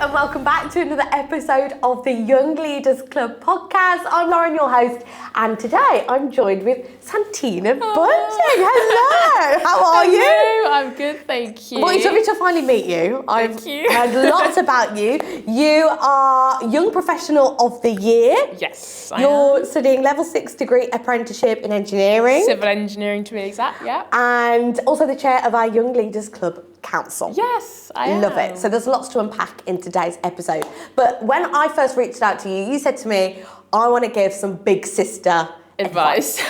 and welcome back to another episode of the Young Leaders Club podcast. I'm Lauren, your host, and today I'm joined with Santina Bunting. Hello, how are you? Hello, I'm good, thank you. Well, it's lovely to finally meet you. Thank you. I've heard lots about you. You are Young Professional of the Year. Yes, You're studying level 6 degree apprenticeship in engineering. Civil engineering to be exact, yeah. And also the chair of our Young Leaders Club Council. Yes, I am. Love it. So there's lots to unpack in today's episode. But when I first reached out to you, you said to me, I want to give some big sister advice.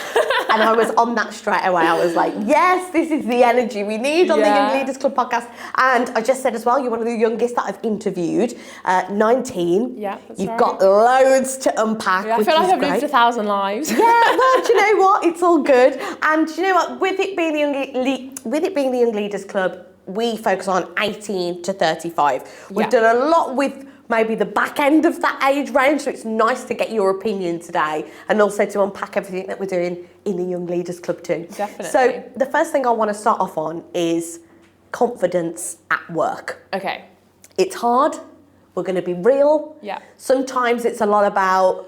And I was on that straight away. I was like, yes, this is the energy we need on the Young Leaders Club podcast. And I just said as well, you're one of the youngest that I've interviewed, 19. Yeah, that's You've right. got loads to unpack, I which feel like is I've great. lived 1,000 lives. Yeah, well, do you know what? It's all good. And do you know what? With it being the Young Leaders Club, we focus on 18 to 35. We've done a lot with maybe the back end of that age range, so it's nice to get your opinion today and also to unpack everything that we're doing in the Young Leaders Club too. Definitely. So the first thing I want to start off on is confidence at work. Okay. It's hard. We're going to be real. Yeah. Sometimes it's a lot about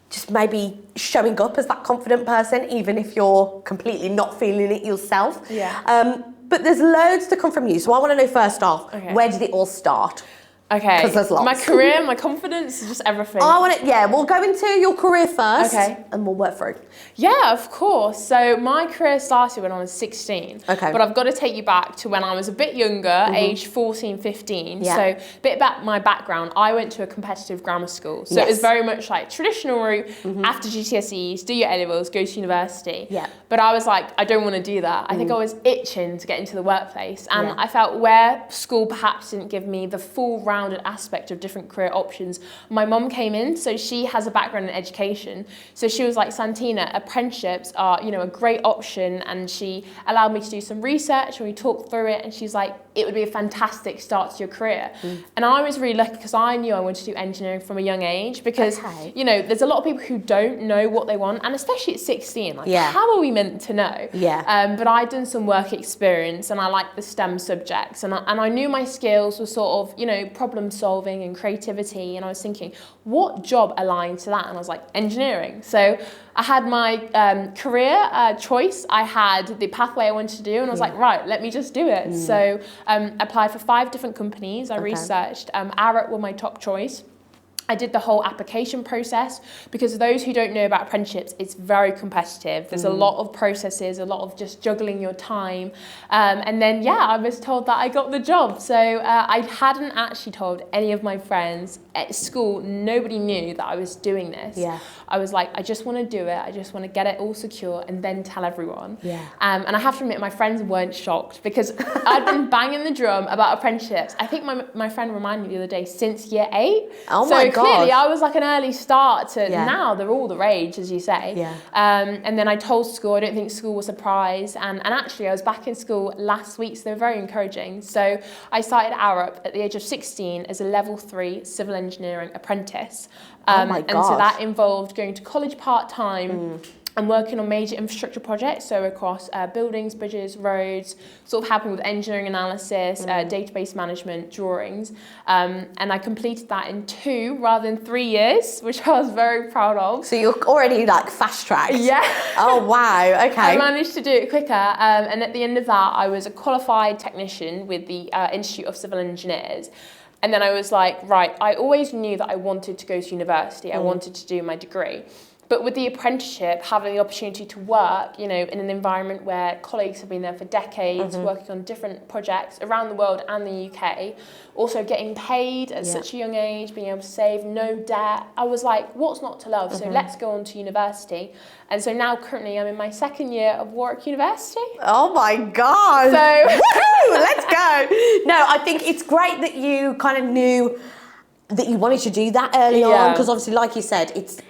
just maybe showing up as that confident person, even if you're completely not feeling it yourself. Yeah. But there's loads to come from you. So I want to know first off, where did it all start? Okay. 'Cause there's lots. My career, my confidence, just everything. We'll go into your career first. Okay. And we'll work through. Yeah, of course. So my career started when I was 16. Okay. But I've got to take you back to when I was a bit younger, age 14, 15. Yeah. So a bit about my background. I went to a competitive grammar school. So it was very much like traditional route, after GCSEs, do your A-levels, go to university. Yeah. But I was like, I don't want to do that. I think I was itching to get into the workplace. And I felt where school perhaps didn't give me the full rounded aspect of different career options. My mum came in, so she has a background in education. So she was like, Santina, apprenticeships are, a great option. And she allowed me to do some research and we talked through it. And she's like, it would be a fantastic start to your career. And I was really lucky because I knew I wanted to do engineering from a young age because, there's a lot of people who don't know what they want. And especially at 16, how are we meant to know? Yeah. But I'd done some work experience and I liked the STEM subjects. And I knew my skills were sort of, problem solving and creativity. And I was thinking, what job aligned to that? And I was like, engineering. So I had my career choice. I had the pathway I wanted to do. And I was like, right, let me just do it. So applied for 5 different companies. I researched. Arup were my top choice. I did the whole application process because those who don't know about apprenticeships, it's very competitive. There's a lot of processes, a lot of just juggling your time. And then, I was told that I got the job. So I hadn't actually told any of my friends at school. Nobody knew that I was doing this. Yeah. I was like, I just want to do it. I just want to get it all secure and then tell everyone. Yeah. And I have to admit, my friends weren't shocked because I'd been banging the drum about apprenticeships. I think my friend reminded me the other day, since year 8. Oh my God. Clearly, I was like an early start to now they're all the rage, as you say. Yeah. And then I told school, I don't think school was surprised. And actually, I was back in school last week, so they were very encouraging. So I started Arup at the age of 16 as a level 3 civil engineering apprentice. Oh my God. And so that involved going to college part-time. And working on major infrastructure projects, so across buildings, bridges, roads, sort of helping with engineering analysis, database management, drawings. And I completed that in 2 rather than 3 years, which I was very proud of. So you're already fast-tracked? Yeah. Oh, wow, okay. I managed to do it quicker. And at the end of that, I was a qualified technician with the Institute of Civil Engineers. And then I was like, right, I always knew that I wanted to go to university. I wanted to do my degree. But with the apprenticeship, having the opportunity to work, in an environment where colleagues have been there for decades, working on different projects around the world and the UK, also getting paid at such a young age, being able to save, no debt. I was like, what's not to love? So let's go on to university. And so now currently I'm in my 2nd year of Warwick University. Oh my God. So let's go. No, I think it's great that you kind of knew that you wanted to do that early on, because obviously, like you said, it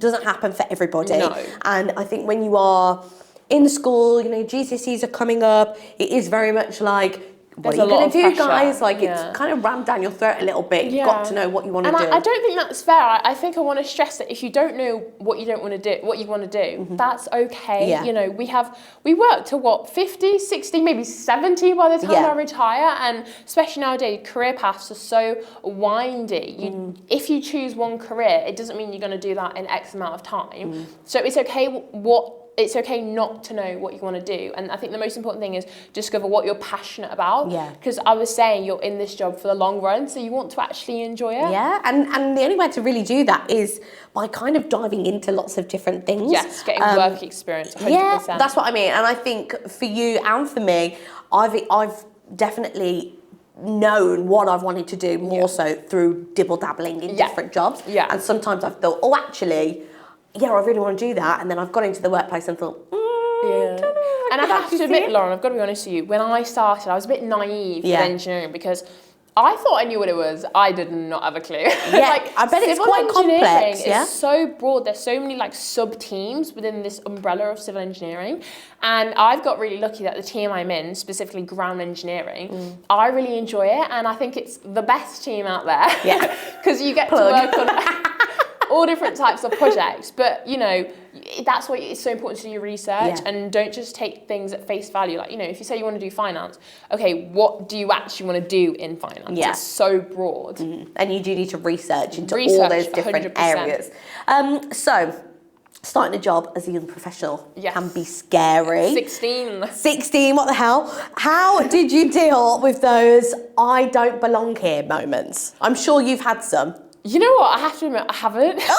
doesn't happen for everybody. No. And I think when you are in school, GCSEs are coming up, it is very much like what are you going to do, guys? Like, it's kind of rammed down your throat a little bit. You've got to know what you want to do. And I don't think that's fair. I think I want to stress that if you don't know what you want to do, that's okay. Yeah. You know, we work to what, 50, 60, maybe 70 by the time I retire. And especially nowadays, career paths are so windy. If you choose one career, it doesn't mean you're going to do that in X amount of time. So it's okay not to know what you want to do. And I think the most important thing is discover what you're passionate about. Yeah. Because I was saying you're in this job for the long run, so you want to actually enjoy it. Yeah, and the only way to really do that is by kind of diving into lots of different things. Yes, getting work experience, 100%. Yeah, that's what I mean. And I think for you and for me, I've definitely known what I've wanted to do more so through dibble-dabbling in different jobs. Yeah. And sometimes I've thought, oh, actually, I really want to do that. And then I've got into the workplace and thought, And I have to admit, Lauren, I've got to be honest with you, when I started, I was a bit naive with engineering because I thought I knew what it was. I did not have a clue. Yeah, I bet it's quite complex. It's so broad. There's so many like sub-teams within this umbrella of civil engineering. And I've got really lucky that the team I'm in, specifically ground engineering, I really enjoy it. And I think it's the best team out there. Yeah. Because you get to work on all different types of projects, but you know, that's why it's so important to do your research and don't just take things at face value. Like, you know, if you say you want to do finance, okay, what do you actually want to do in finance? It's so broad. And you do need to research into all those different 100%. areas. So starting a job as a young professional can be scary. 16, what the hell? How did you deal with those I don't belong here moments? I'm sure you've had some. You know what? I have to admit, I haven't. That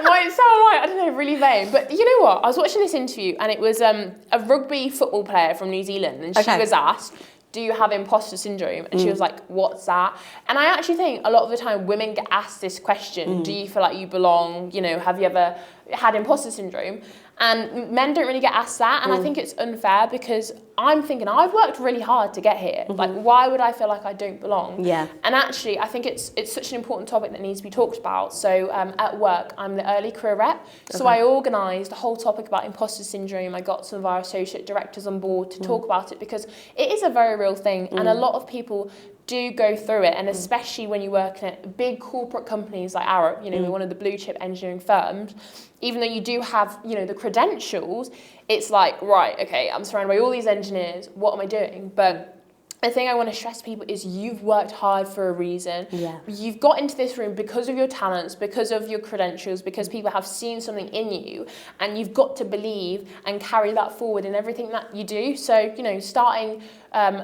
might sound like, I don't know, really vain. But you know what? I was watching this interview and it was a rugby football player from New Zealand and she was asked, do you have imposter syndrome? And she was like, what's that? And I actually think a lot of the time women get asked this question, do you feel like you belong? You know, have you ever had imposter syndrome? And men don't really get asked that. And I think it's unfair because I'm thinking, I've worked really hard to get here. Like, why would I feel like I don't belong? Yeah. And actually, I think it's such an important topic that needs to be talked about. So at work, I'm the early career rep. So I organised a whole topic about imposter syndrome. I got some of our associate directors on board to talk about it because it is a very real thing. And a lot of people do go through it, and especially when you work in big corporate companies like Arup, you know, we're one of the blue chip engineering firms, even though you do have, you know, the credentials, it's like, right, okay, I'm surrounded by all these engineers, what am I doing? But the thing I want to stress to people is you've worked hard for a reason. Yeah. You've got into this room because of your talents, because of your credentials, because people have seen something in you, and you've got to believe and carry that forward in everything that you do. So, you know, starting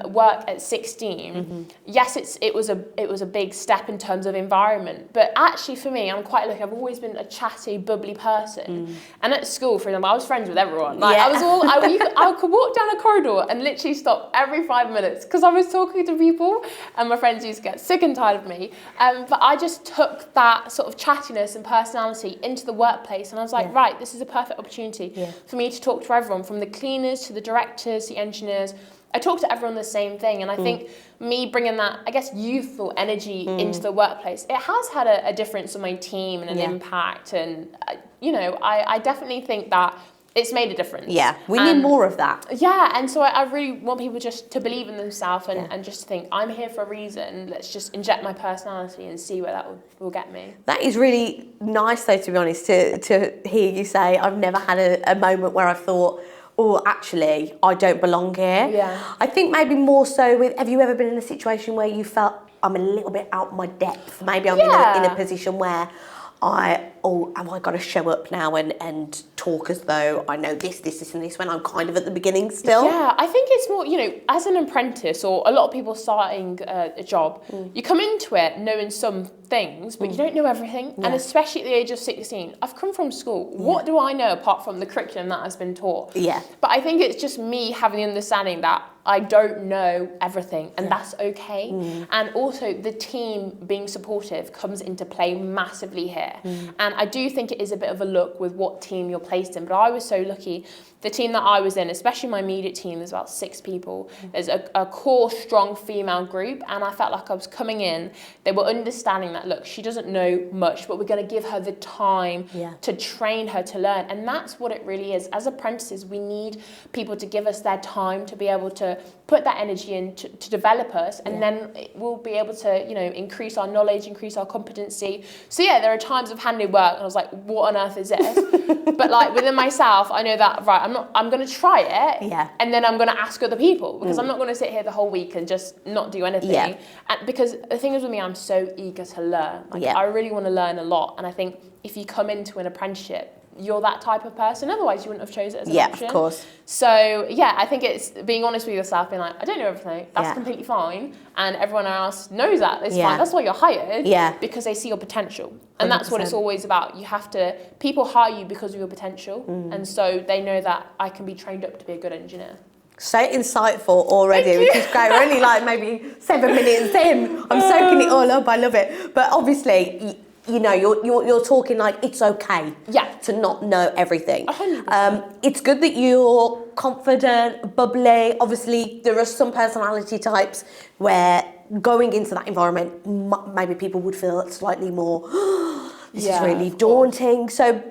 work at 16, yes, it was a big step in terms of environment, but actually for me, I'm quite lucky. I've always been a chatty, bubbly person, and at school, for example, I was friends with everyone. Like I could walk down a corridor and literally stop every 5 minutes because I was talking to people, and my friends used to get sick and tired of me. But I just took that sort of chattiness and personality into the workplace, and I was like, right, this is a perfect opportunity for me to talk to everyone, from the cleaners to the directors, the engineers. I talk to everyone the same thing, and I think me bringing that, I guess, youthful energy into the workplace, it has had a difference on my team and an impact, and you know, I definitely think that it's made a difference. Yeah, we need more of that. Yeah, and so I really want people just to believe in themselves and just think, I'm here for a reason, let's just inject my personality and see where that will get me. That is really nice, though, to be honest, to hear you say, I've never had a moment where I've thought, oh, actually, I don't belong here. Yeah. I think maybe more so with, have you ever been in a situation where you felt, I'm a little bit out of my depth? Maybe I'm in a position where am I got to show up now and talk as though I know this and this when I'm kind of at the beginning still? Yeah, I think it's more, you know, as an apprentice or a lot of people starting a job, you come into it knowing some things, but you don't know everything. Yeah. And especially at the age of 16, I've come from school. What do I know apart from the curriculum that has been taught? Yeah. But I think it's just me having the understanding that I don't know everything, and that's okay. And also the team being supportive comes into play massively here. And And I do think it is a bit of a look with what team you're placed in. But I was so lucky. The team that I was in, especially my immediate team, there's about 6 people. There's a core, strong female group. And I felt like I was coming in. They were understanding that, look, she doesn't know much, but we're going to give her the time to train her to learn. And that's what it really is. As apprentices, we need people to give us their time to be able to put that energy in to develop us. And then we'll be able to, you know, increase our knowledge, increase our competency. So yeah, there are times of handling work and I was like, what on earth is this? But like within myself, I know that, right, I'm going to try it, and then I'm going to ask other people, because I'm not going to sit here the whole week and just not do anything. And because the thing is with me, I'm so eager to learn. Like I really want to learn a lot, and I think if you come into an apprenticeship, you're that type of person. Otherwise, you wouldn't have chosen it as an option. Of course. So yeah, I think it's being honest with yourself, being like, I don't know everything. That's completely fine, and everyone else knows that. It's fine. That's why you're hired. Because they see your potential, and 100%. That's what it's always about. You have to. People hire you because of your potential, and so they know that I can be trained up to be a good engineer. So insightful already, which is great. We're only like maybe 7 minutes in. I'm soaking it all up. I love it. But obviously, you know, you're talking like it's okay to not know everything. 100%. It's good that you're confident, bubbly. Obviously, there are some personality types where going into that environment, maybe people would feel slightly more, this is really daunting. So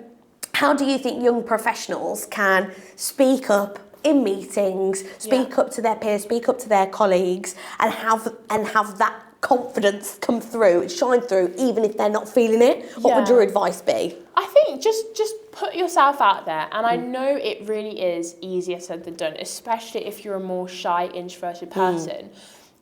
how do you think young professionals can speak up in meetings, speak up to their peers, speak up to their colleagues, and have that confidence come through, shine through, even if they're not feeling it? What would your advice be? I think just put yourself out there, and I know it really is easier said than done, especially if you're a more shy, introverted person.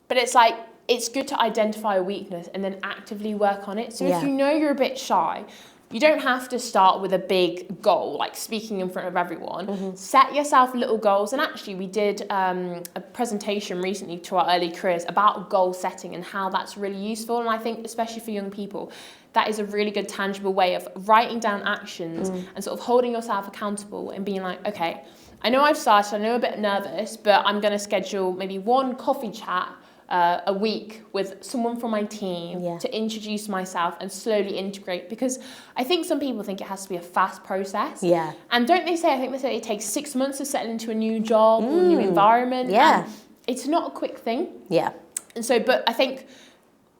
But it's like, it's good to identify a weakness and then actively work on it. So if you know you're a bit shy, you don't have to start with a big goal, like speaking in front of everyone. Set yourself little goals. And actually, we did a presentation recently to our early careers about goal setting and how that's really useful. And I think, especially for young people, that is a really good tangible way of writing down actions and sort of holding yourself accountable and being like, okay, I know I've started, I know I'm a bit nervous, but I'm going to schedule maybe one coffee chat a week with someone from my team to introduce myself and slowly integrate, because I think some people think it has to be a fast process. And don't they say, I think they say it takes 6 months to settle into a new job or a new environment. And it's not a quick thing. And so, but I think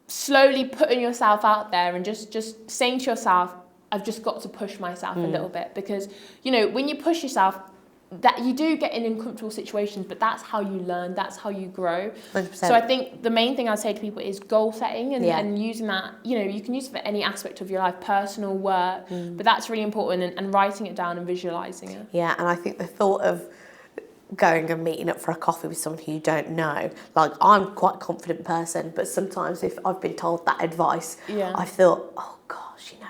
slowly putting yourself out there and just saying to yourself, I've just got to push myself a little bit, because, you know, when you push yourself, that you do get in uncomfortable situations, but that's how you learn, that's how you grow. 100%. So I think the main thing I'd say to people is goal setting and using that, you know, you can use it for any aspect of your life, personal, work, but that's really important, and writing it down and visualising it. Yeah, and I think the thought of going and meeting up for a coffee with someone who you don't know, like, I'm quite a confident person, but sometimes if I've been told that advice, I thought, oh gosh, you know,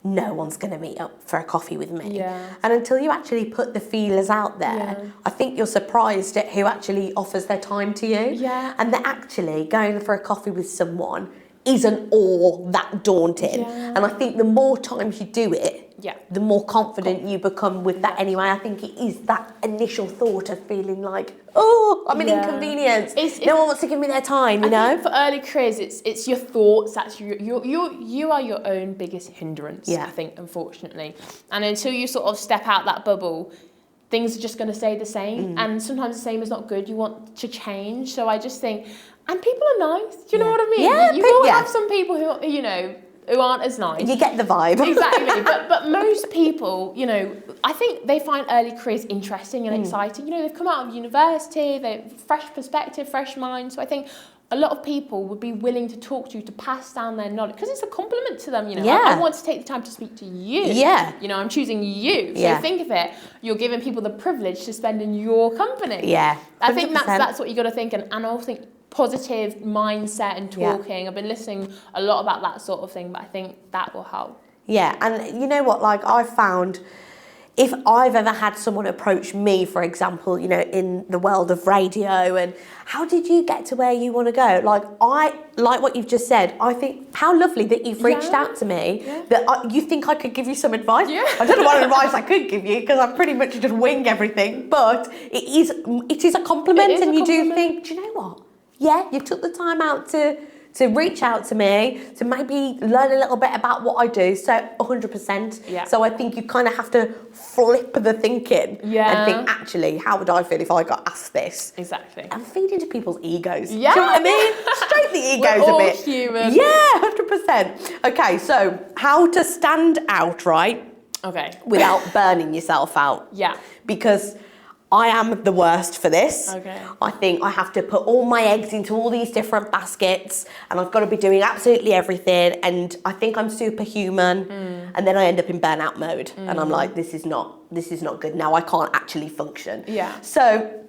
no one's going to meet up for a coffee with me. And until you actually put the feelers out there, I think you're surprised at who actually offers their time to you. And that actually going for a coffee with someone isn't all that daunting. And I think the more times you do it, the more confident you become with that anyway. I think it is that initial thought of feeling like, oh, I'm an inconvenience. No one wants to give me their time, you know? Think for early careers, it's your thoughts. That's you are your own biggest hindrance, I think, unfortunately. And until you sort of step out that bubble, things are just going to stay the same. And sometimes the same is not good. You want to change. So I just think, and people are nice. Do you know what I mean? You will have some people who, you know, who aren't as nice. You get the vibe. Exactly. But most people, you know, I think they find early careers interesting and exciting. You know, they've come out of university, they've fresh perspective, fresh mind. So I think a lot of people would be willing to talk to you, to pass down their knowledge, because it's a compliment to them, you know. I want to take the time to speak to you. You know, I'm choosing you. So think of it, you're giving people the privilege to spend in your company. 100%. I think that's what you got to think. And I also think positive mindset and talking. I've been listening a lot about that sort of thing, but I think that will help. And you know what, like, I've found, if I've ever had someone approach me, for example, you know, in the world of radio, and how did you get to where you want to go? Like, I like what you've just said. I think how lovely that you've reached out to me, that you think I could give you some advice. I don't know what advice I could give you, because I pretty much just wing everything, but it is a compliment, and you do think, do you know what? Yeah, you took the time out to to reach out to me, to maybe learn a little bit about what I do. So 100%. Yeah. So I think you kind of have to flip the thinking and think, actually, how would I feel if I got asked this? Exactly. And feed into people's egos. Yeah. Do you know what I mean? Stroke the egos We're all a bit. human. Yeah, 100%. Okay, so how to stand out, right? Okay. Without burning yourself out. Yeah. Because I am the worst for this. Okay. I think I have to put all my eggs into all these different baskets and I've got to be doing absolutely everything, and I think I'm superhuman, and then I end up in burnout mode and I'm like, this is not good. Now I can't actually function. Yeah. So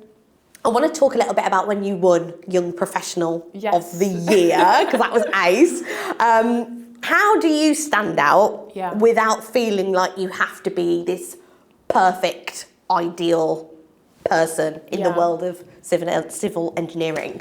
I want to talk a little bit about when you won Young Professional of the Year, because that was ace. How do you stand out without feeling like you have to be this perfect, ideal person in the world of civil engineering?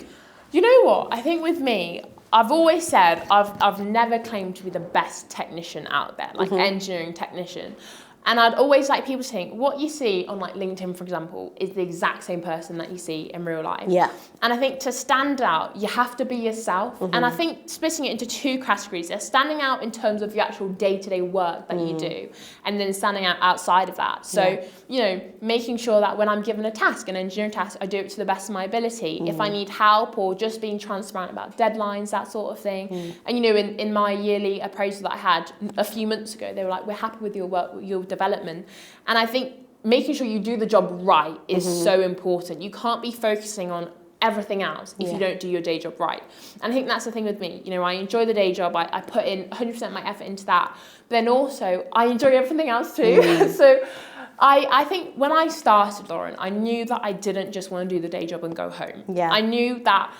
You know what? I think with me, I've always said I've never claimed to be the best technician out there, like engineering technician. And I'd always like people to think what you see on like LinkedIn, for example, is the exact same person that you see in real life. Yeah. And I think to stand out, you have to be yourself. And I think splitting it into two categories, there's standing out in terms of your actual day-to-day work that you do, and then standing out outside of that. So, you know, making sure that when I'm given a task, an engineering task, I do it to the best of my ability. If I need help, or just being transparent about deadlines, that sort of thing. And, you know, in my yearly appraisal that I had a few months ago, they were like, we're happy with your work, your development. And I think making sure you do the job right is so important. You can't be focusing on everything else if you don't do your day job right. And I think that's the thing with me. You know, I enjoy the day job. I put in 100% of my effort into that. But then also, I enjoy everything else too. So I think when I started, Lauren, I knew that I didn't just want to do the day job and go home. Yeah. I knew that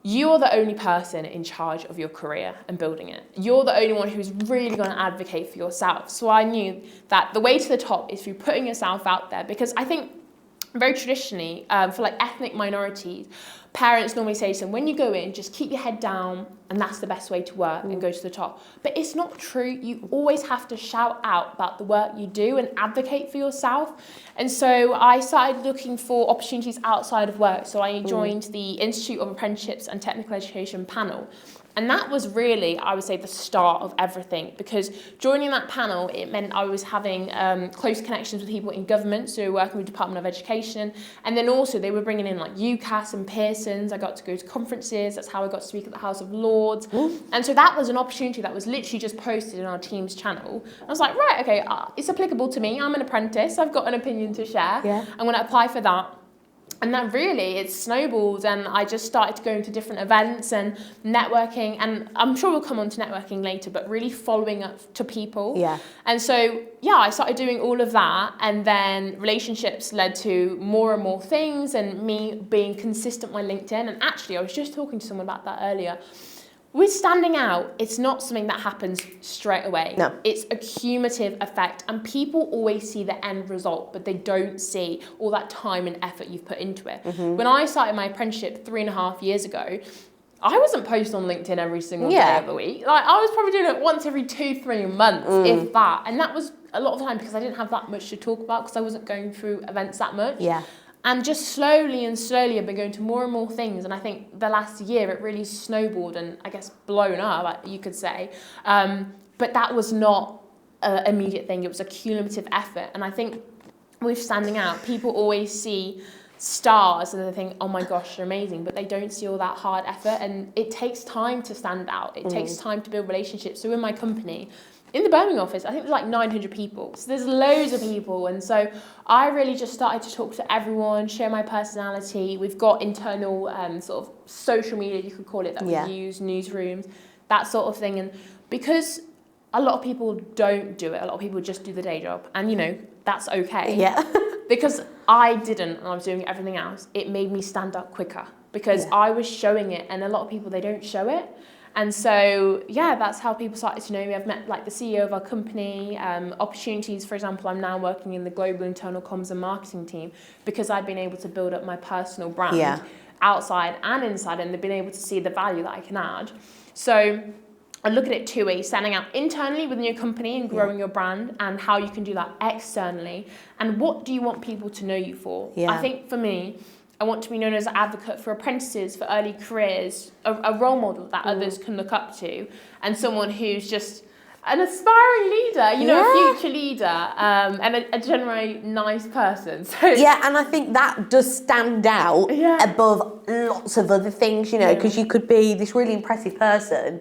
you are the only person in charge of your career and building it. You're the only one who's really going to advocate for yourself. So I knew that the way to the top is through putting yourself out there, because I think very traditionally, for like ethnic minorities, parents normally say to them, when you go in, just keep your head down, and that's the best way to work and go to the top. But it's not true. You always have to shout out about the work you do and advocate for yourself. And so I started looking for opportunities outside of work. So I joined the Institute of Apprenticeships and Technical Education panel. And that was really, I would say, the start of everything, because joining that panel, it meant I was having close connections with people in government, so working with the Department of Education, and then also they were bringing in like UCAS and Pearson's. I got to go to conferences. That's how I got to speak at the House of Lords. And so that was an opportunity that was literally just posted in our team's channel. I was like, right, okay, it's applicable to me. I'm an apprentice. I've got an opinion to share. Yeah. I'm going to apply for that. And then really it snowballed, and I just started to go into different events and networking, and I'm sure we'll come on to networking later, but really following up to people. Yeah. And so, yeah, I started doing all of that, and then relationships led to more and more things, and me being consistent on LinkedIn. And actually, I was just talking to someone about that earlier. With standing out, it's not something that happens straight away. No. It's a cumulative effect, and people always see the end result, but they don't see all that time and effort you've put into it. When I started my apprenticeship 3.5 years ago, I wasn't posting on LinkedIn every single day of the week. Like, I was probably doing it once every 2-3 months, if that. And that was a lot of the time because I didn't have that much to talk about, because I wasn't going through events that much. Yeah. And just slowly I've been going to more and more things. And I think the last year it really snowballed and I guess blown up, you could say. But that was not an immediate thing. It was a cumulative effort. And I think with standing out, people always see stars and they think, oh my gosh, they're amazing. But they don't see all that hard effort. And it takes time to stand out. It takes time to build relationships. So in my company, in the Birmingham office, I think there's like 900 people. So there's loads of people. And so I really just started to talk to everyone, share my personality. We've got internal sort of social media, you could call it, that we use, newsrooms, that sort of thing. And because a lot of people don't do it, a lot of people just do the day job. And, you know, that's okay. Yeah. Because I didn't, and I was doing everything else, it made me stand up quicker. Because I was showing it, and a lot of people, they don't show it. And so, yeah, that's how people started to know me. I've met like the CEO of our company, opportunities. For example, I'm now working in the global internal comms and marketing team because I've been able to build up my personal brand outside and inside, and they've been able to see the value that I can add. So I look at it two ways: standing out internally within your company and growing your brand, and how you can do that externally. And what do you want people to know you for? I think for me, I want to be known as an advocate for apprentices, for early careers, a role model that others can look up to, and someone who's just an aspiring leader, you know, a future leader, and a generally nice person. So yeah, and I think that does stand out above lots of other things, you know, because you could be this really impressive person,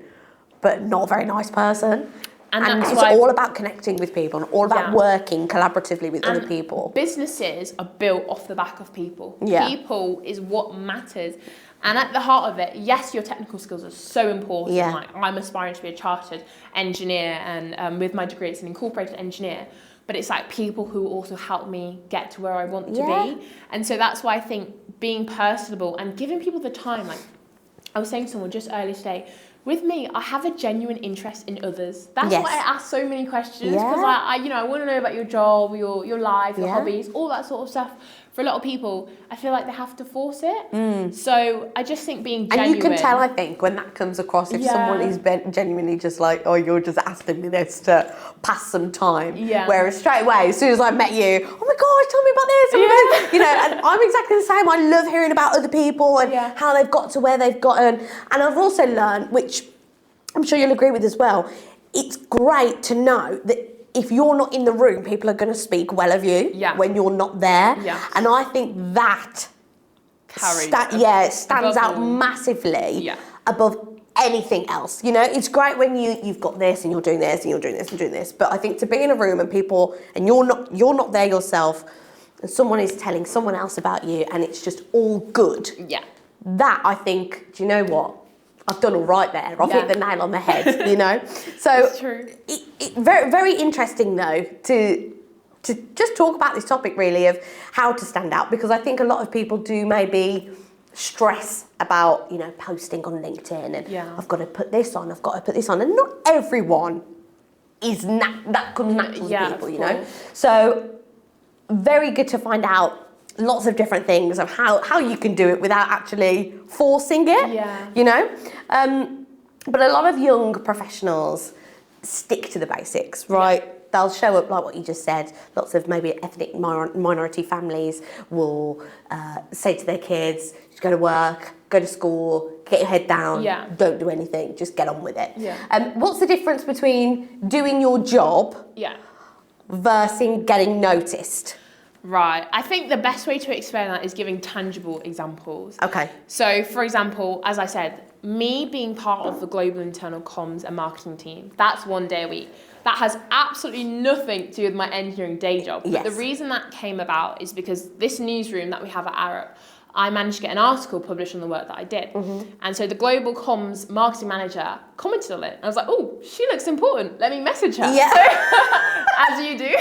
but not a very nice person. And it's all about connecting with people and all about working collaboratively with other people. Businesses are built off the back of people. Yeah. People is what matters. And at the heart of it, yes, your technical skills are so important. Yeah. Like, I'm aspiring to be a chartered engineer, and with my degree, it's an incorporated engineer. But it's like people who also help me get to where I want to be. And so that's why I think being personable and giving people the time, like I was saying to someone just earlier today, with me, I have a genuine interest in others. That's why I ask so many questions, because I want to know about your job, your life, your hobbies, all that sort of stuff. For a lot of people, I feel like they have to force it. So I just think being genuine. And you can tell, I think, when that comes across, if someone is genuinely just like, oh, you're just asking me this to pass some time. Yeah. Whereas straight away, as soon as I met you, oh my gosh, tell me about this. You know, and I'm exactly the same. I love hearing about other people and how they've got to where they've gotten. And I've also learned, which I'm sure you'll agree with as well, it's great to know that if you're not in the room, people are going to speak well of you when you're not there. Yeah. And I think that stands out massively above anything else. You know, it's great when you've got this and you're doing this and you're doing this and doing this. But I think to be in a room and people, and you're not there yourself, and someone is telling someone else about you and it's just all good. Yeah. That, I think, do you know what? I've done all right there. I've hit the nail on the head, you know? So it's true. Very, very interesting, though, to just talk about this topic, really, of how to stand out, because I think a lot of people do maybe stress about, you know, posting on LinkedIn and I've got to put this on, and not everyone is that comes natural to people, you know? So very good to find out lots of different things of how you can do it without actually forcing it, you know? But a lot of young professionals stick to the basics, right? Yeah. They'll show up like what you just said. Lots of maybe ethnic minority families will say to their kids, just go to work, go to school, get your head down, don't do anything, just get on with it. Yeah. What's the difference between doing your job versus getting noticed? Right. I think the best way to explain that is giving tangible examples. Okay. So, for example, as I said, me being part of the global internal comms and marketing team, that's 1 day a week. That has absolutely nothing to do with my engineering day job. Yes. But the reason that came about is because this newsroom that we have at Arup, I managed to get an article published on the work that I did. Mm-hmm. And so the global comms marketing manager commented on it. And I was like, oh, she looks important. Let me message her. Yeah. So, as you do.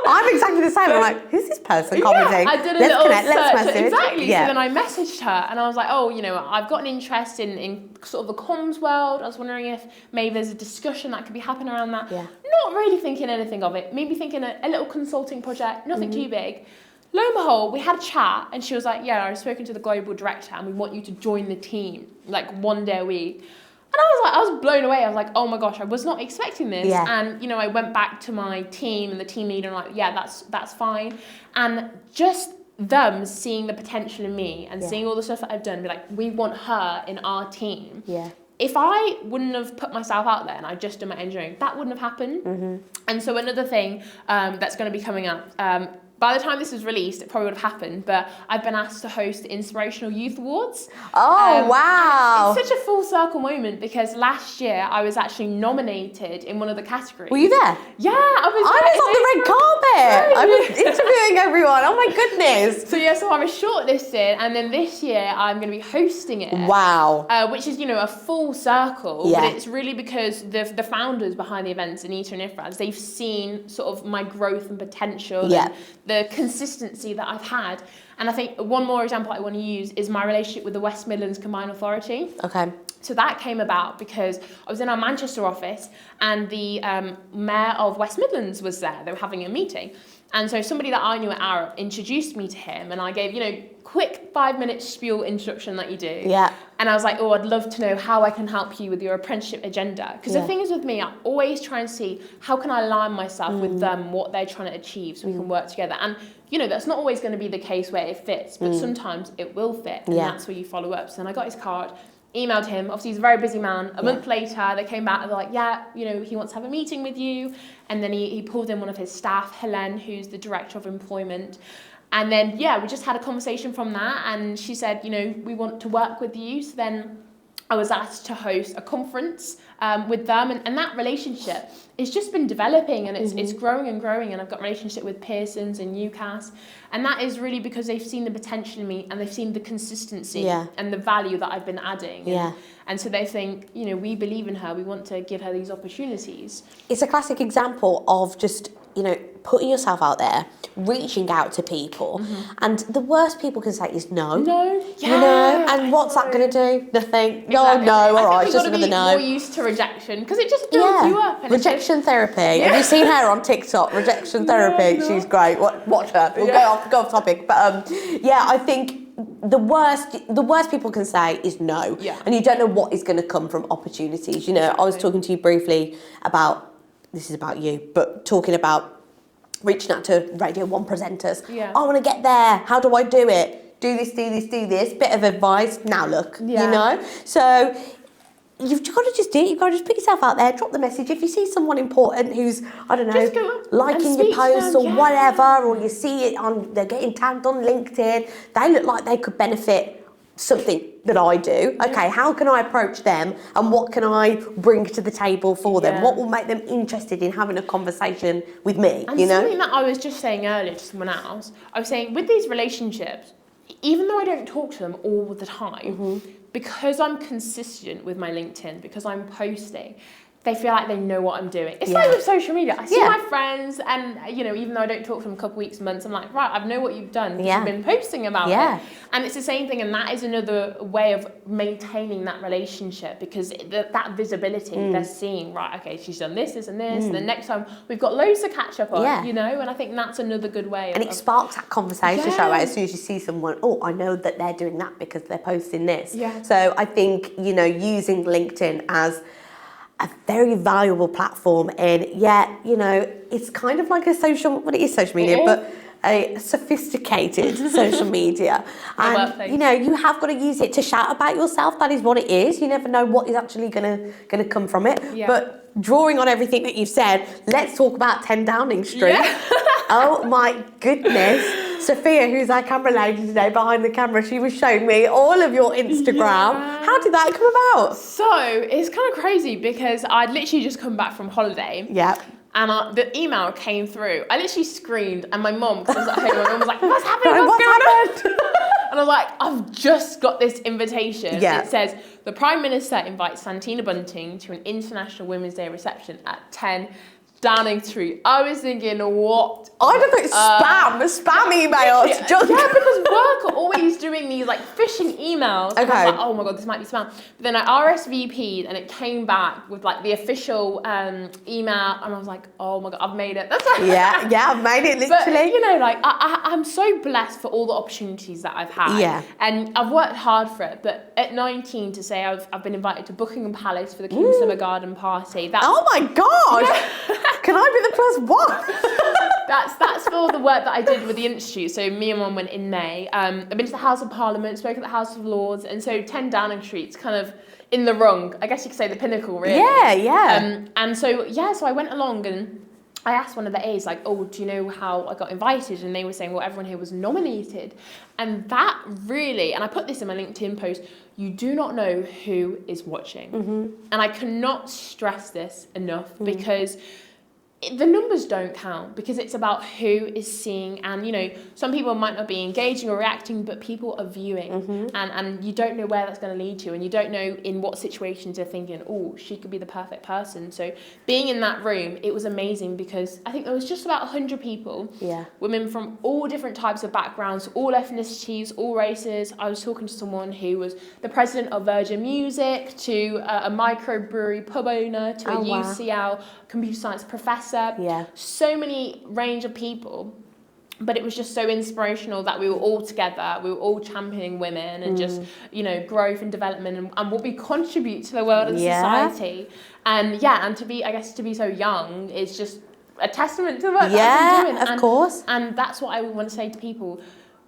I'm exactly the same. I'm like, who's this person commenting? I did a little search. Let's message. Exactly. Yeah. So then I messaged her and I was like, oh, you know, I've got an interest in sort of the comms world. I was wondering if maybe there's a discussion that could be happening around that. Yeah. Not really thinking anything of it. Maybe thinking a little consulting project, nothing too big. Lo and behold, we had a chat and she was like, yeah, I've spoken to the global director and we want you to join the team, like 1 day a week. And I was blown away. I was like, oh my gosh, I was not expecting this. Yeah. And, you know, I went back to my team and the team leader and like, yeah, that's fine. And just them seeing the potential in me and seeing all the stuff that I've done, be like, we want her in our team. Yeah. If I wouldn't have put myself out there and I'd just done my engineering, that wouldn't have happened. Mm-hmm. And so another thing that's going to be coming up, by the time this was released, it probably would have happened, but I've been asked to host the Inspirational Youth Awards. Oh, wow. It's such a full circle moment because last year I was actually nominated in one of the categories. Were you there? Yeah, I was on the red carpet. I was interviewing everyone. Oh my goodness. So I was shortlisted, and then this year I'm going to be hosting it. Wow. Which is, you know, a full circle. Yeah. But it's really because the founders behind the events, Anita and Ifraz, they've seen sort of my growth and potential. Yeah. And the consistency that I've had. And I think one more example I want to use is my relationship with the West Midlands Combined Authority. Okay. So that came about because I was in our Manchester office and the mayor of West Midlands was there. They were having a meeting. And so somebody that I knew at Arup introduced me to him and I gave, you know, quick 5-minute spiel introduction that you do. Yeah. And I was like, oh, I'd love to know how I can help you with your apprenticeship agenda. Because the thing is with me, I always try and see how can I align myself with them, what they're trying to achieve, so we can work together. And, you know, that's not always going to be the case where it fits, but sometimes it will fit. And that's where you follow up. So then I got his card, emailed him. Obviously, he's a very busy man. A month later, they came back and they're like, yeah, you know, he wants to have a meeting with you. And then he pulled in one of his staff, Helen, who's the director of employment. And then, yeah, we just had a conversation from that. And she said, you know, we want to work with you. So then I was asked to host a conference with them. And that relationship, it's just been developing and it's growing and growing. And I've got a relationship with Pearson's and UCAS. And that is really because they've seen the potential in me and they've seen the consistency and the value that I've been adding. And so they think, you know, we believe in her. We want to give her these opportunities. It's a classic example of just, you know, putting yourself out there, reaching out to people. And the worst people can say is no. No. Yeah. You know, and what's that going to do? Nothing. Exactly. Oh, no, all right, just another no. More used to rejection because it just builds you up. And rejection therapy. Have you seen her on TikTok? Rejection therapy. No. She's great. Watch her. We'll go off topic. But I think the worst people can say is no. And you don't know what is going to come from opportunities. You know, I was talking to you briefly about, this is about you, but talking about reaching out to Radio 1 presenters. I want to get there. How do I do it? Do this. Bit of advice. Now look, you know. So you've got to just do it. You've got to just put yourself out there, drop the message. If you see someone important who's, I don't know, liking your posts or whatever, or you see it they're getting tagged on LinkedIn, they look like they could benefit something that I do. Okay, how can I approach them and what can I bring to the table for them? What will make them interested in having a conversation with me, and you know? Something that I was just saying earlier to someone else, I was saying with these relationships, even though I don't talk to them all the time, because I'm consistent with my LinkedIn, because I'm posting, they feel like they know what I'm doing. It's like with social media. I see my friends and, you know, even though I don't talk to them a couple weeks, months, I'm like, right, I know what you've done. You've been posting about it. And it's the same thing. And that is another way of maintaining that relationship because that visibility, they're seeing, right, okay, she's done this, and this. And then next time we've got loads to catch up on, you know, and I think that's another good way. And it sparks that conversation straight away. As soon as you see someone, oh, I know that they're doing that because they're posting this. So I think, you know, using LinkedIn as a very valuable platform, and you know, it's kind of like it is social media, but a sophisticated social media. And you know, you have got to use it to shout about yourself. That is what it is. You never know what is actually gonna come from it. But drawing on everything that you've said, let's talk about 10 Downing Street. Oh my goodness. Sophia, who's our camera lady today behind the camera, she was showing me all of your Instagram. How did that come about? So it's kind of crazy because I'd literally just come back from holiday. And the email came through. I literally screamed, and my mum, because I was at home, my mum was like, what's happening? What's going on? And I was like, I've just got this invitation. It says, the Prime Minister invites Santina Bunting to an International Women's Day reception at 10 Downing Street. I was thinking, what? I don't think spam emails. Because work are always doing these like phishing emails. And I was like, oh my God, this might be spam. But then I RSVP'd and it came back with like the official email, and I was like, oh my God, I've made it. That's like I've made it literally. But, you know, like I'm so blessed for all the opportunities that I've had. And I've worked hard for it. But at 19, to say I've been invited to Buckingham Palace for the King's Summer Garden Party. Oh my God. Can I be the +1? That's for the work that I did with the Institute. So me and Mum went in May. I've been to the House of Parliament, spoke at the House of Lords, and so 10 Downing Street's kind of in the rung. I guess you could say the pinnacle, really. And so I went along and I asked one of the A's, like, oh, do you know how I got invited? And they were saying, well, everyone here was nominated. And that really, and I put this in my LinkedIn post, you do not know who is watching. And I cannot stress this enough because the numbers don't count, because it's about who is seeing. And, you know, some people might not be engaging or reacting, but people are viewing. And you don't know where that's going to lead to, and you don't know in what situations they're thinking, oh, she could be the perfect person. So being in that room, it was amazing, because I think there was just about 100 people, women from all different types of backgrounds, all ethnicities, all races. I was talking to someone who was the president of Virgin Music, to a microbrewery pub owner, to a UCL computer science professor. So many range of people. But it was just so inspirational that we were all together, we were all championing women and just, you know, growth and development and what we contribute to the world and society. And and to be so young is just a testament to the work that I've been doing. Of course. And that's what I want to say to people.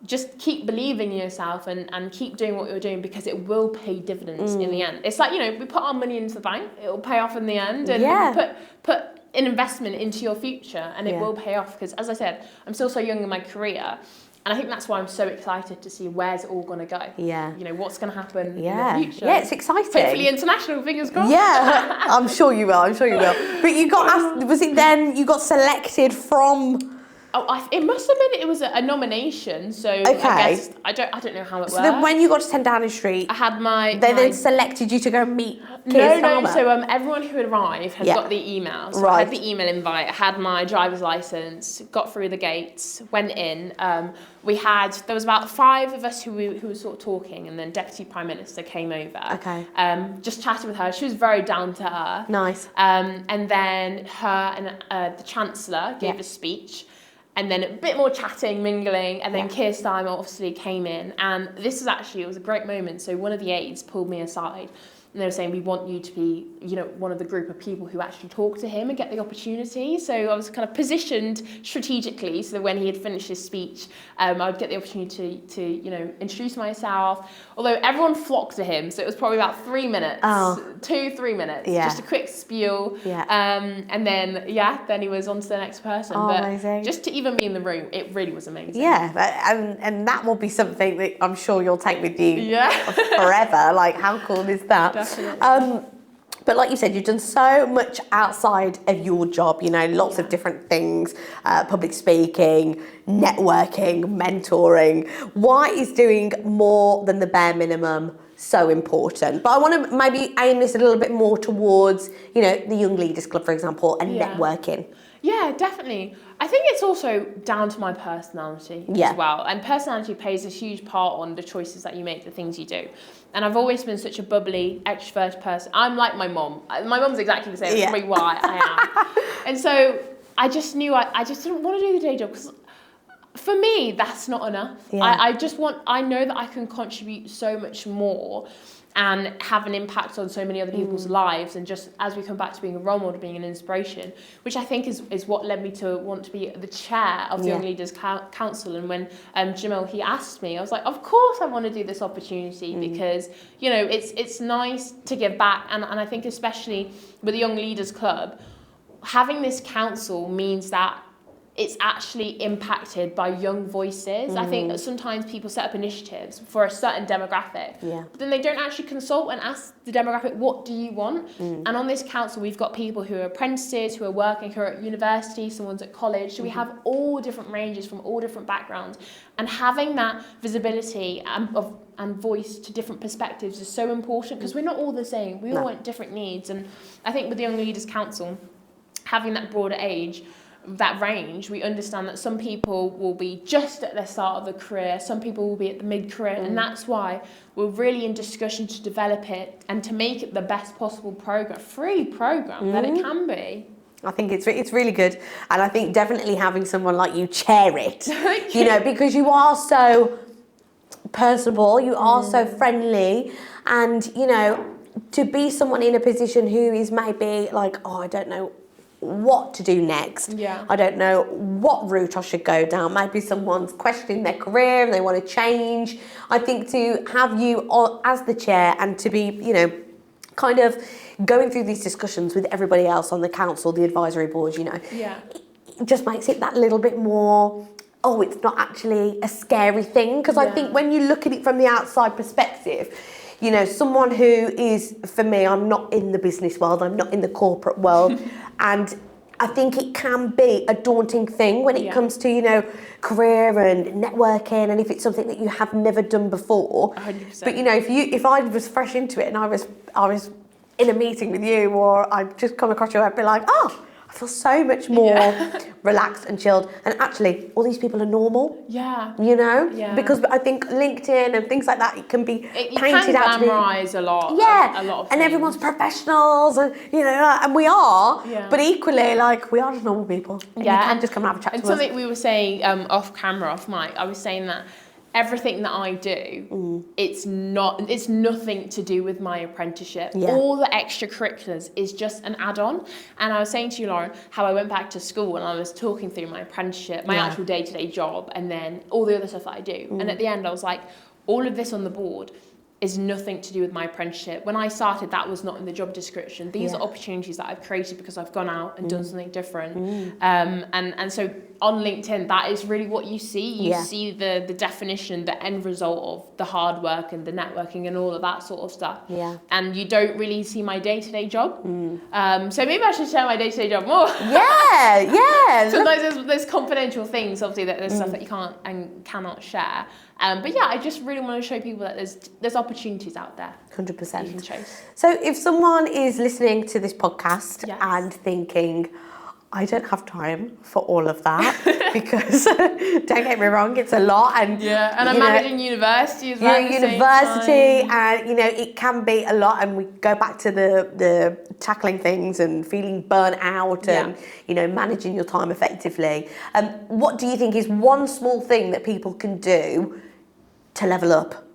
Just keep believing in yourself and keep doing what you're doing, because it will pay dividends in the end. It's like, you know, we put our money into the bank, it will pay off in the end. And put an investment into your future and it will pay off, because as I said, I'm still so young in my career, and I think that's why I'm so excited to see where's it all going to go. You know, what's going to happen in the future. It's exciting. Hopefully international, fingers crossed. I'm sure you will. But you got asked, was it then you got selected from? It must have been. It was a nomination, so I guess I don't know how it works. So then, when you got to 10 Downing Street, I had my. They then selected you to go and meet. No. So everyone who had arrived had got the email. So I had the email invite. I had my driver's license. Got through the gates. Went in. There was about 5 of us who were sort of talking, and then Deputy Prime Minister came over. Just chatted with her. She was very down to earth. Nice. And then her and the Chancellor gave a speech. And then a bit more chatting, mingling, and then Keir Starmer obviously came in. And it was a great moment. So one of the aides pulled me aside, and they were saying, we want you to be, you know, one of the group of people who actually talk to him and get the opportunity. So I was kind of positioned strategically, so that when he had finished his speech, I would get the opportunity to, you know, introduce myself. Although everyone flocked to him, so it was probably about 3 minutes, 2-3 minutes, just a quick spiel. And then he was on to the next person. But amazing. Just to even be in the room, it really was amazing. And that will be something that I'm sure you'll take with you forever. Like, how cool is that? Definitely. But like you said, you've done so much outside of your job, you know, lots of different things, public speaking, networking, mentoring. Why is doing more than the bare minimum so important? But I want to maybe aim this a little bit more towards, you know, the Young Leaders Club, for example, and networking. Yeah, definitely. I think it's also down to my personality as well. And personality plays a huge part on the choices that you make, the things you do. And I've always been such a bubbly, extroverted person. I'm like my mom. My mom's exactly the same. That's probably why I am. And so I just knew I just didn't want to do the day job, because for me, that's not enough. I know that I can contribute so much more and have an impact on so many other people's lives. And just as we come back to being a role model, being an inspiration, which I think is what led me to want to be the chair of the Young Leaders Council. And when Jamil, he asked me, I was like, of course I want to do this opportunity, because, you know, it's nice to give back. And I think especially with the Young Leaders Club, having this council means that it's actually impacted by young voices. I think that sometimes people set up initiatives for a certain demographic, but then they don't actually consult and ask the demographic, what do you want? And on this council, we've got people who are apprentices, who are working, who are at university, someone's at college. So we have all different ranges from all different backgrounds. And having that visibility and voice to different perspectives is so important, because we're not all the same. We all want different needs. And I think with the Young Leaders Council, having that broader age, that range, we understand that some people will be just at the start of the career, some people will be at the mid-career, and that's why we're really in discussion to develop it and to make it the best possible free program that it can be. I think it's really good, and I think definitely having someone like you chair it, you know, because you are so personable, you are so friendly, and, you know, to be someone in a position who is maybe like, I don't know what to do next. I don't know what route I should go down. Maybe someone's questioning their career and they want to change. I think to have you as the chair and to be, you know, kind of going through these discussions with everybody else on the council, the advisory board, you know, it just makes it that little bit more, it's not actually a scary thing. Because I think when you look at it from the outside perspective, you know, someone who is, for me, I'm not in the business world, I'm not in the corporate world, and I think it can be a daunting thing when it comes to, you know, career and networking, and if it's something that you have never done before. 100%. But, you know, if I was fresh into it and I was in a meeting with you, or I just come across you, I'd be like, I feel so much more relaxed and chilled. And actually, all these people are normal. Yeah. You know? Yeah. Because I think LinkedIn and things like that, it can be painted out to be... glamorise a lot. Yeah. A lot of and things. everyone's professionals, and you know, and we are. Yeah. But equally, like, we are just normal people. And you can just come and have a chat to us. And something we were saying off camera, off mic, I was saying that everything that I do, it's nothing to do with my apprenticeship. Yeah. All the extracurriculars is just an add-on. And I was saying to you, Lauren, how I went back to school and I was talking through my apprenticeship, my actual day-to-day job, and then all the other stuff that I do. And at the end, I was like, all of this on the board is nothing to do with my apprenticeship. When I started, that was not in the job description. These are opportunities that I've created because I've gone out and done something different. And so on LinkedIn, that is really what you see. You see the definition, the end result of the hard work and the networking and all of that sort of stuff. Yeah. And you don't really see my day-to-day job. So maybe I should share my day-to-day job more. Yeah. Sometimes there's confidential things, obviously, that there's stuff that you can't and cannot share. But yeah, I just really want to show people that there's opportunities out there. 100%. You can chase. So if someone is listening to this podcast and thinking, I don't have time for all of that, because don't get me wrong, it's a lot, and and I'm managing university as well. University, and you know, it can be a lot, and we go back to the tackling things and feeling burnt out and you know, managing your time effectively. What do you think is one small thing that people can do to level up?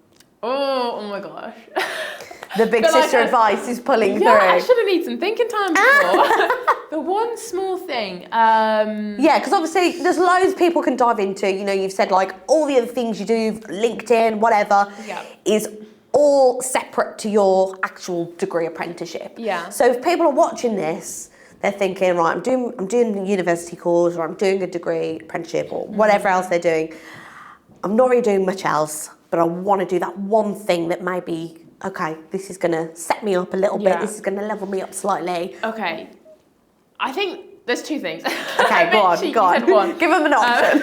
Oh my gosh. The big sister advice is pulling through. I should have needed some thinking time before. The one small thing. Yeah, because obviously there's loads people can dive into. You know, you've said like all the other things you do, LinkedIn, whatever, is all separate to your actual degree apprenticeship. Yeah. So if people are watching this, they're thinking, right, I'm doing a university course, or I'm doing a degree apprenticeship, or whatever else they're doing. I'm not really doing much else, but I want to do that one thing that maybe, okay, this is going to set me up a little bit. This is going to level me up slightly. Okay. I think there's two things. Okay, go on. Give them an option.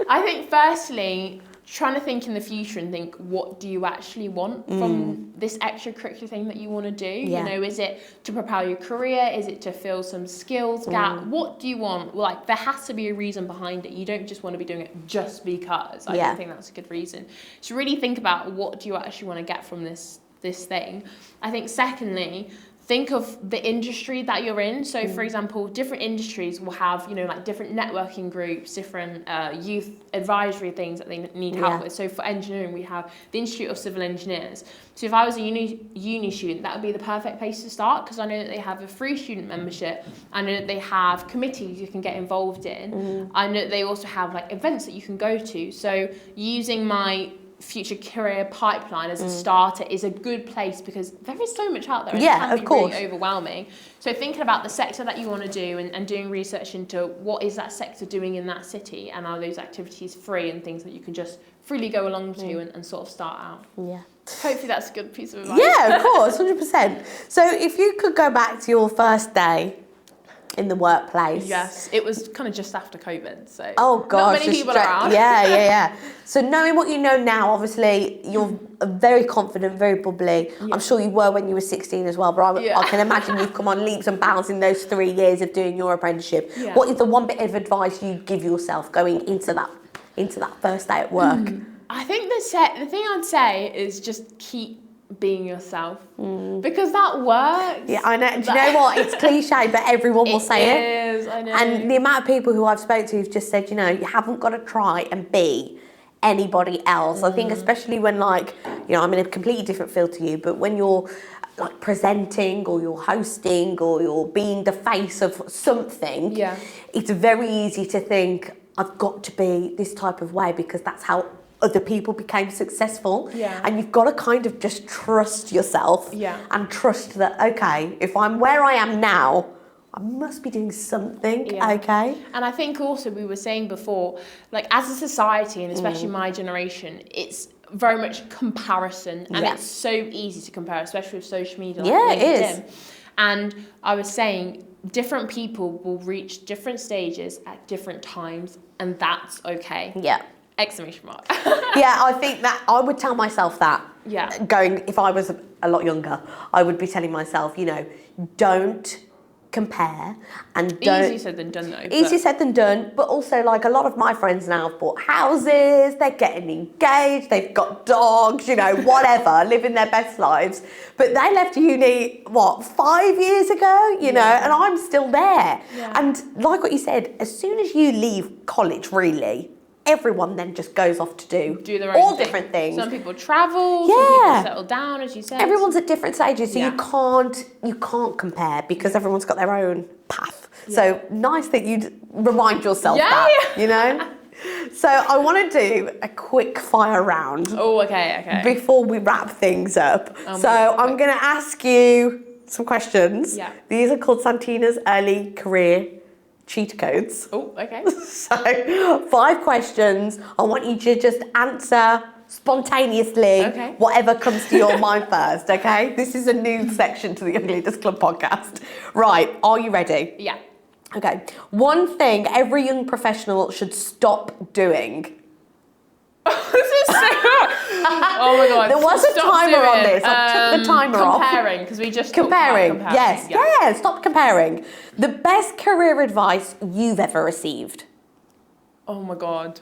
I think firstly, trying to think in the future and think, what do you actually want from this extracurricular thing that you want to do? You know, is it to propel your career? Is it to fill some skills gap? What do you want? Well, like, there has to be a reason behind it. You don't just want to be doing it just because. I don't think that's a good reason. So really think about, what do you actually want to get from this thing? I think secondly, think of the industry that you're in. So for example, different industries will have, you know, like different networking groups, different youth advisory things that they need help with. So for engineering, we have the Institute of Civil Engineers. So if I was a uni student, that would be the perfect place to start, because I know that they have a free student membership. I know that they have committees you can get involved in. I know that they also have like events that you can go to. So using my future career pipeline as a starter is a good place, because there is so much out there, and it can be really overwhelming. So thinking about the sector that you want to do and doing research into what is that sector doing in that city, and are those activities free and things that you can just freely go along to and sort of start out. Hopefully that's a good piece of advice. Yeah, of course, 100%. So if you could go back to your first day in the workplace. Yes, it was kind of just after COVID, so not many people around. Yeah. So knowing what you know now, obviously you're very confident, very bubbly. I'm sure you were when you were 16 as well, but I can imagine you've come on leaps and bounds in those 3 years of doing your apprenticeship. What is the one bit of advice you give yourself going into that first day at work? I think the thing I'd say is just keep being yourself, because that works. Yeah, I know. Do you know what? It's cliche, but everyone will say it. It is, I know. And the amount of people who I've spoke to who've just said, you know, you haven't got to try and be anybody else. I think especially when, like, you know, I'm in a completely different field to you, but when you're like presenting or you're hosting or you're being the face of something, it's very easy to think, I've got to be this type of way because that's how other people became successful. And you've got to kind of just trust yourself and trust that, okay, if I'm where I am now, I must be doing something, okay? And I think also we were saying before, like as a society, and especially my generation, it's very much comparison, and it's so easy to compare, especially with social media like LinkedIn. It is. And I was saying, different people will reach different stages at different times, and that's okay. Exclamation mark. I think that I would tell myself that. Going, if I was a lot younger, I would be telling myself, you know, don't compare and don't. Easier said than done though. Easier said than done, but also like a lot of my friends now have bought houses, they're getting engaged, they've got dogs, you know, whatever, living their best lives. But they left uni, 5 years ago, you know, and I'm still there. Yeah. And like what you said, as soon as you leave college, really, everyone then just goes off to do their own all thing. different things. Some people travel, some people settle down, as you said. Everyone's at different stages, so you can't compare because everyone's got their own path. Yeah. So nice that you'd remind yourself that, you know? So I want to do a quick fire round. Oh, okay. Before we wrap things up. So I'm going to ask you some questions. Yeah. These are called Santina's early career cheat codes. Oh, okay. So 5 questions. I want you to just answer spontaneously, whatever comes to your mind first, okay? This is a new section to the Young Leaders Club podcast. Right, are you ready? Yeah. Okay. One thing every young professional should stop doing. This is so hard. Oh my God. There was a timer on this. I took the timer off. Comparing, because we just comparing. Talked about comparing. Yes, yeah, stop comparing. The best career advice you've ever received. Oh my God.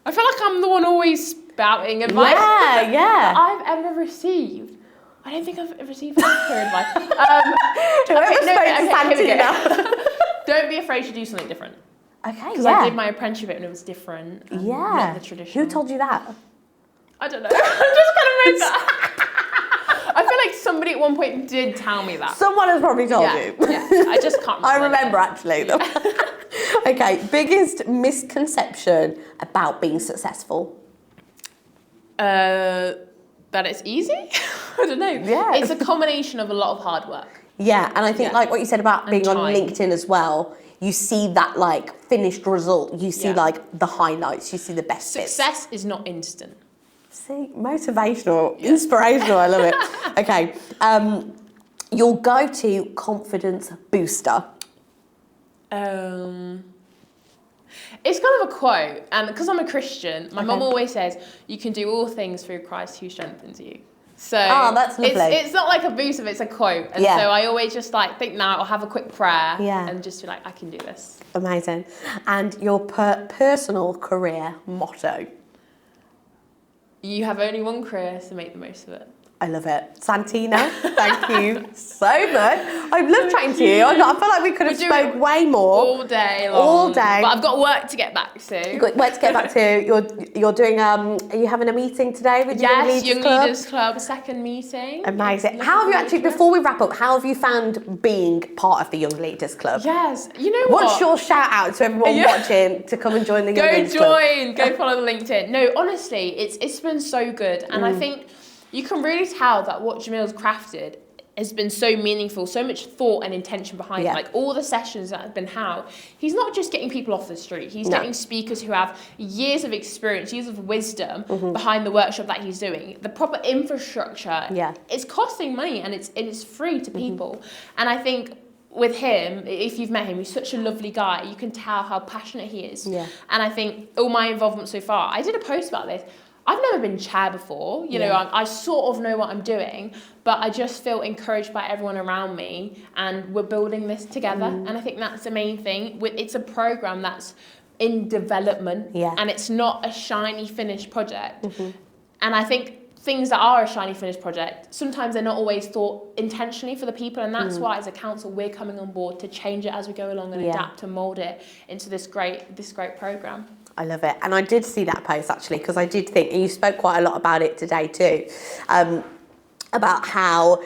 I feel like I'm the one always spouting advice. Yeah. that I've ever received. I don't think I've ever received career advice. Don't be afraid to do something different. Okay, Because I did my apprenticeship and it was different. Not the traditional. Who told you that? I don't know. I'm just kind of made that. I feel like somebody at one point did tell me that. Someone has probably told you. Yeah, I just can't remember. I remember actually. Yeah. Okay, biggest misconception about being successful? That it's easy? I don't know. Yeah. It's a combination of a lot of hard work. Yeah, and I think like what you said about being on LinkedIn as well, you see that like finished result, you see like the highlights, you see the best bits. Success is not instant. See, motivational, inspirational, I love it. Okay, your go-to confidence booster? It's kind of a quote, and because I'm a Christian, my mum always says, you can do all things through Christ who strengthens you. So that's lovely. It's not like a boost, it's a quote. And so I always just like think now, I'll have a quick prayer and just be like, I can do this. Amazing. And your personal career motto? You have only one career, so make the most of it. I love it. Santina, thank you so much. I've loved chatting to you. I feel like we could have spoke way more. All day long. All day. But I've got work to get back to. You've got work to get back to. You're doing, are you having a meeting today with Young Leaders Club, second meeting. Amazing. How have you actually, before we wrap up, how have you found being part of the Young Leaders Club? Yes, you know what? What's your shout out to everyone watching to come and join the Young Leaders Club? Go follow the LinkedIn. No, honestly, it's been so good. And I think you can really tell that what Jamil's crafted has been so meaningful, so much thought and intention behind it. Like all the sessions that have been held, he's not just getting people off the street, he's getting speakers who have years of experience, years of wisdom behind the workshop that he's doing. The proper infrastructure, it's costing money and it's free to people. And I think with him, if you've met him, he's such a lovely guy. You can tell how passionate he is. And I think all my involvement so far, I did a post about this. I've never been chair before, you know, I sort of know what I'm doing, but I just feel encouraged by everyone around me and we're building this together. And I think that's the main thing. It's a program that's in development and it's not a shiny finished project. And I think things that are a shiny finished project, sometimes they're not always thought intentionally for the people, and that's why as a council we're coming on board to change it as we go along and adapt and mould it into this great program. I love it. And I did see that post actually, because I did think, and you spoke quite a lot about it today too, about how,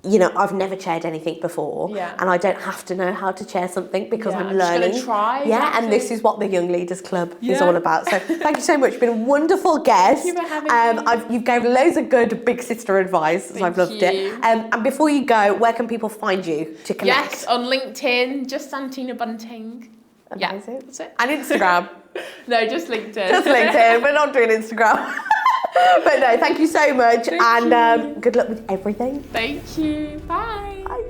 you know, I've never chaired anything before and I don't have to know how to chair something because I'm learning. Just gonna try. Yeah, and this is what the Young Leaders Club is all about. So thank you so much. You've been a wonderful guest. Thank you for having me. You've given loads of good big sister advice, so I've loved it. And before you go, where can people find you to connect? Yes, on LinkedIn, just Santina Bunting. Amazing. Yeah, that's it. And Instagram. No, just LinkedIn. Just LinkedIn. We're not doing Instagram. But no, thank you so much. Good luck with everything. Thank you. Bye. Bye.